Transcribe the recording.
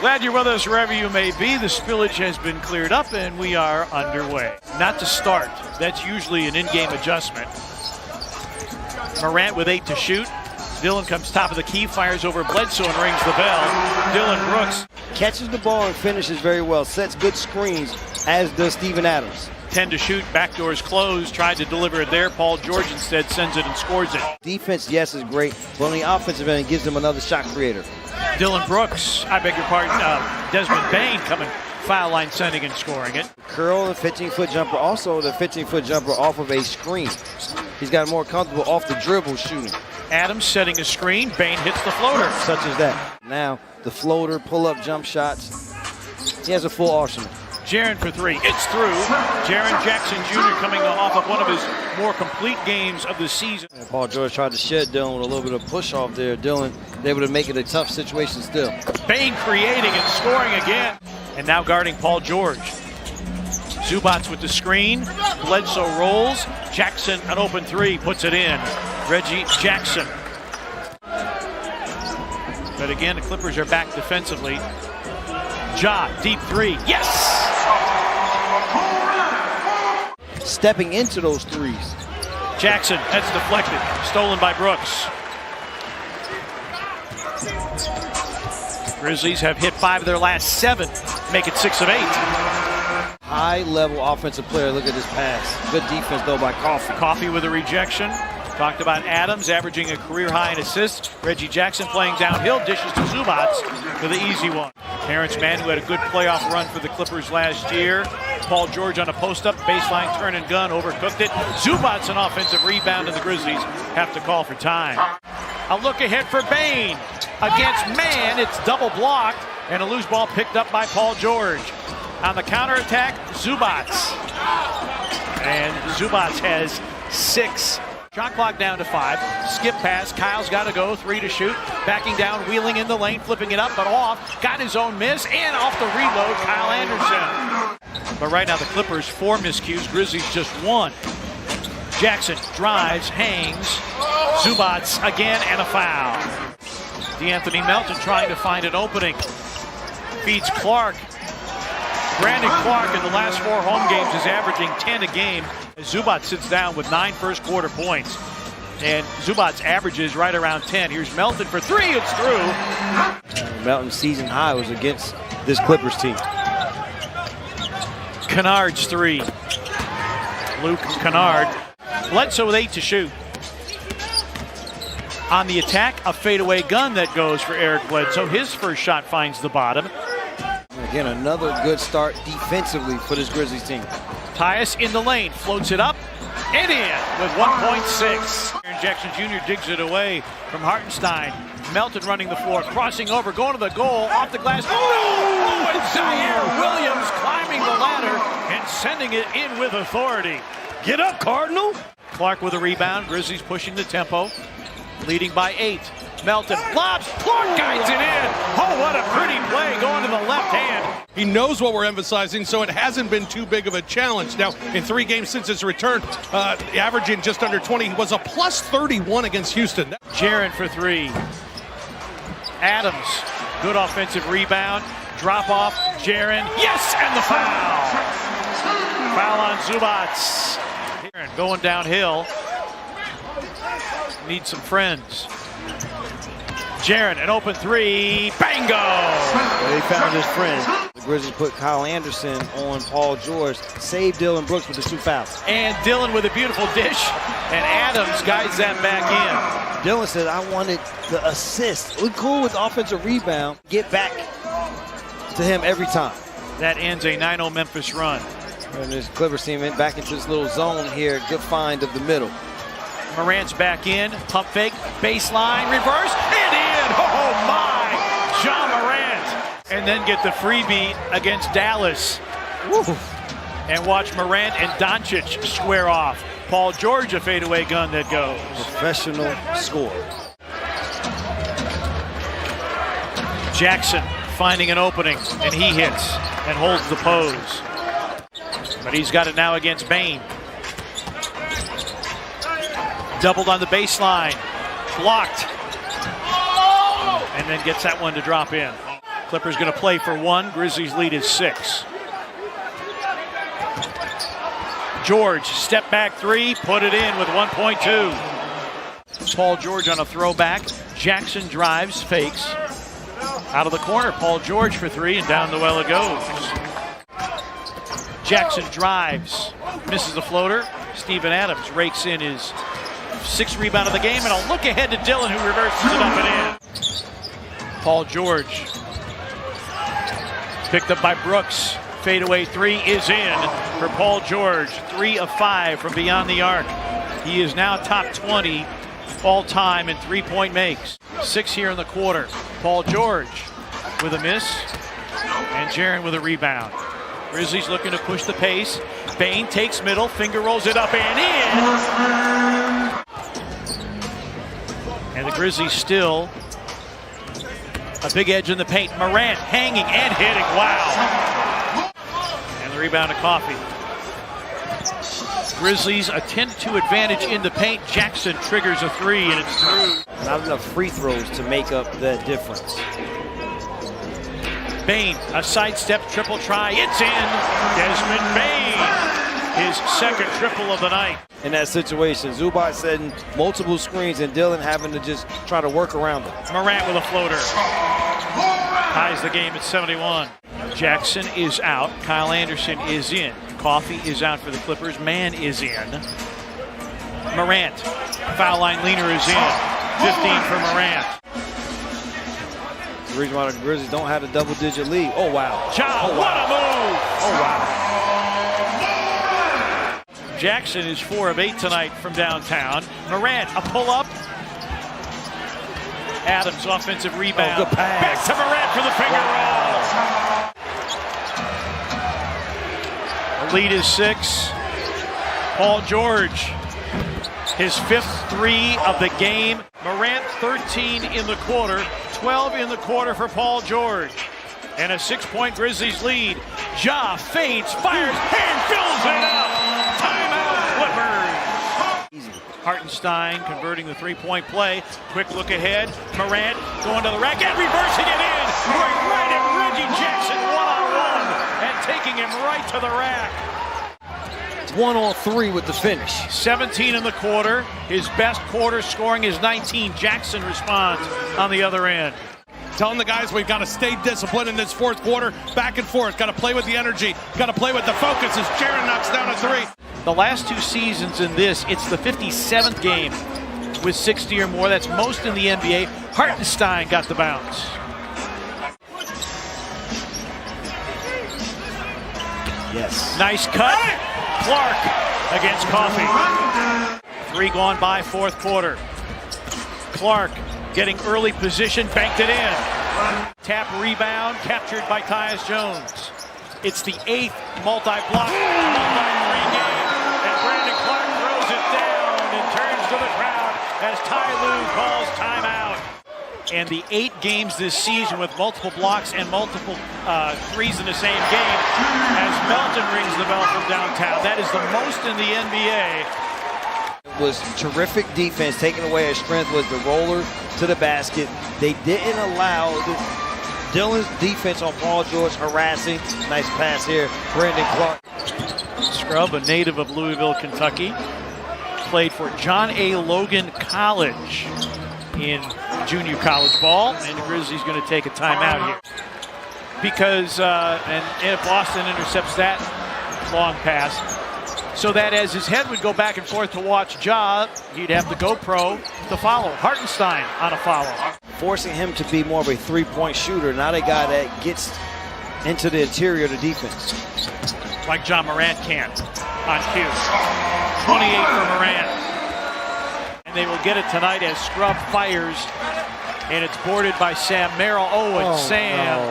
Glad you're with us wherever you may be. The spillage has been cleared up and we are underway. Not to start. That's usually an in-game adjustment. Morant with 8 to shoot. Dillon comes top of the key, fires over Bledsoe and rings the bell. Dillon Brooks catches the ball and finishes very well. Sets good screens, as does Steven Adams. 10 to shoot, backdoors closed, tried to deliver it there. Paul George instead sends it and scores it. Defense, yes, is great, but on the offensive end, gives them another shot creator. Dillon Brooks, I beg your pardon, Desmond Bane coming foul line sending and scoring it. Curl the 15-foot jumper, also the 15-foot jumper off of a screen. He's got more comfortable off the dribble shooting. Adams setting a screen, Bane hits the floater. Such as that. Now, the floater, pull-up jump shots. He has a full arsenal. Jaren for 3, it's through. Jaren Jackson Jr. coming off of one of his more complete games of the season. And Paul George tried to shed Dillon with a little bit of push off there. Dillon able to make it a tough situation still. Bane creating and scoring again. And now guarding Paul George. Zubac with the screen. Bledsoe rolls. Jackson, an open 3, puts it in. Reggie Jackson. But again, the Clippers are back defensively. Ja, deep 3, yes! Stepping into those threes. Jackson, that's deflected. Stolen by Brooks. Grizzlies have hit 5 of their last 7. Make it 6 of 8. High-level offensive player. Look at this pass. Good defense, though, by Coffey. Coffey with a rejection. Talked about Adams averaging a career high in assists. Reggie Jackson playing downhill, dishes to Zubac for the easy one. Terrence Mann, who had a good playoff run for the Clippers last year. Paul George on a post-up, baseline turn and gun, overcooked it. Zubac an offensive rebound, and the Grizzlies have to call for time. A look ahead for Bane against Mann. It's double blocked, and a loose ball picked up by Paul George. On the counterattack, Zubac. And Zubac has 6. Shot clock down to 5. Skip pass. Kyle's got to go. 3 to shoot. Backing down, wheeling in the lane, flipping it up, but off. Got his own miss, and off the reload, Kyle Anderson. But right now the Clippers 4 miscues. Grizzlies just 1. Jackson drives, hangs. Zubac again, and a foul. DeAnthony Melton trying to find an opening. Feeds Clark. Brandon Clark in the last 4 home games is averaging 10 a game. Zubac sits down with 9 first-quarter points. And Zubac's averages right around 10. Here's Melton for 3. It's through. Melton's season high was against this Clippers team. Kennard's 3. Luke Kennard. Bledsoe with 8 to shoot. On the attack, a fadeaway gun that goes for Eric Bledsoe. His first shot finds the bottom. Again, another good start defensively for this Grizzlies team. Tyus in the lane, floats it up and in with 1.6. Aaron Jackson Jr. digs it away from Hartenstein. Melton running the floor, crossing over, going to the goal, off the glass. Oh, and Zaire Williams climbing the ladder and sending it in with authority. Get up, Cardinal! Clark with a rebound. Grizzlies pushing the tempo, leading by 8. Melton lobs, Clark guides it in. Oh, what a pretty play going to the left hand. He knows what we're emphasizing, so it hasn't been too big of a challenge. Now, in 3 games since his return, averaging just under 20, he was a plus 31 against Houston. Jaren for 3. Adams, good offensive rebound. Drop off, Jaren, yes, and the foul. Foul on Zubac. Jaren going downhill. Need some friends. Jaren, an open 3, bango! Well, he found his friend. The Grizzlies put Kyle Anderson on Paul George, saved Dillon Brooks with the 2 fouls. And Dillon with a beautiful dish, and Adams guides that back in. Dillon said, I wanted the assist. We're cool with offensive rebound. Get back to him every time. That ends a 9-0 Memphis run. And this Clippers team back into this little zone here. Good find of the middle. Morant's back in, pump fake, baseline, reverse, and in! Oh my! John Morant! And then get the freebie against Dallas. Woo. And watch Morant and Doncic square off. Paul George, a fadeaway gun that goes. Professional score. Jackson finding an opening, and he hits and holds the pose. But he's got it now against Bane. Doubled on the baseline, blocked, and then gets that one to drop in. Clippers going to play for 1. Grizzlies lead is 6. George, step back 3, put it in with 1.2. Paul George on a throwback. Jackson drives, fakes. Out of the corner, Paul George for 3, and down the well it goes. Jackson drives, misses the floater. Steven Adams rakes in his 6th rebound of the game, and a look ahead to Dillon, who reverses it up and in. Paul George, picked up by Brooks. Fadeaway 3 is in for Paul George. 3 of 5 from beyond the arc. He is now top 20 all time in 3-point makes. 6 here in the quarter. Paul George with a miss, and Jaren with a rebound. Grizzlies looking to push the pace. Bane takes middle, finger rolls it up and in. And the Grizzlies still a big edge in the paint. Morant hanging and hitting. Wow. And the rebound to Coffey. Grizzlies a 10-2 advantage in the paint. Jackson triggers a 3 and it's through. Not enough free throws to make up that difference. Bane, a sidestep triple try. It's in. Desmond Bane, his 2nd triple of the night. In that situation, Zubac setting multiple screens and Dillon having to just try to work around it. Morant with a floater. Ties the game at 71. Jackson is out. Kyle Anderson is in. Coffey is out for the Clippers. Mann is in. Morant, foul line leaner is in. 15 for Morant. The reason why the Grizzlies don't have a double-digit lead. Oh, wow. Ja, oh, wow. What a move! Oh, wow. Jackson is 4 of 8 tonight from downtown. Morant, a pull-up. Adams, offensive rebound. Oh, good pass. Back to Morant for the finger roll. The lead is 6. Paul George, his 5th 3 of the game. Morant 13 in the quarter, 12 in the quarter for Paul George. And a 6-point Grizzlies lead. Ja feints, fires, and fills it up. Timeout Clippers. Hartenstein converting the 3-point play. Quick look ahead. Morant going to the rack and reversing it in. Right at Reggie Jackson one-on-one and taking him right to the rack. 1-on-3 with the finish. 17 in the quarter. His best quarter scoring is 19. Jackson responds on the other end. Telling the guys we've got to stay disciplined in this 4th quarter. Back and forth. Got to play with the energy. Got to play with the focus as Jaren knocks down a 3. The last 2 seasons in this, it's the 57th game with 60 or more. That's most in the NBA. Hartenstein got the bounce. Yes. Nice cut. Clark against Coffey. 3 gone by 4th quarter. Clark getting early position, banked it in. Tap rebound, captured by Tyus Jones. It's the 8th multi-block, multi-3 game, and Brandon Clark throws it down and turns to the crowd as Ty Lue calls timeout. And the 8 games this season with multiple blocks and multiple 3s in the same game as Melton rings the bell from downtown. That is the most in the NBA. It was terrific defense. Taking away his strength was the roller to the basket. They didn't allow Dillon's defense on Paul George harassing. Nice pass here, Brandon Clark. Scrub, a native of Louisville, Kentucky, played for John A. Logan College in junior college ball, and the Grizzlies going to take a timeout here because and if Boston intercepts that long pass, so that as his head would go back and forth to watch Ja, he'd have the GoPro to follow. Hartenstein on a follow. Forcing him to be more of a 3-point shooter, not a guy that gets into the interior of the defense. Like John Morant can on cue. 28 for Morant. And they will get it tonight as Scrub fires, and it's boarded by Sam Merrill. Oh, and Sam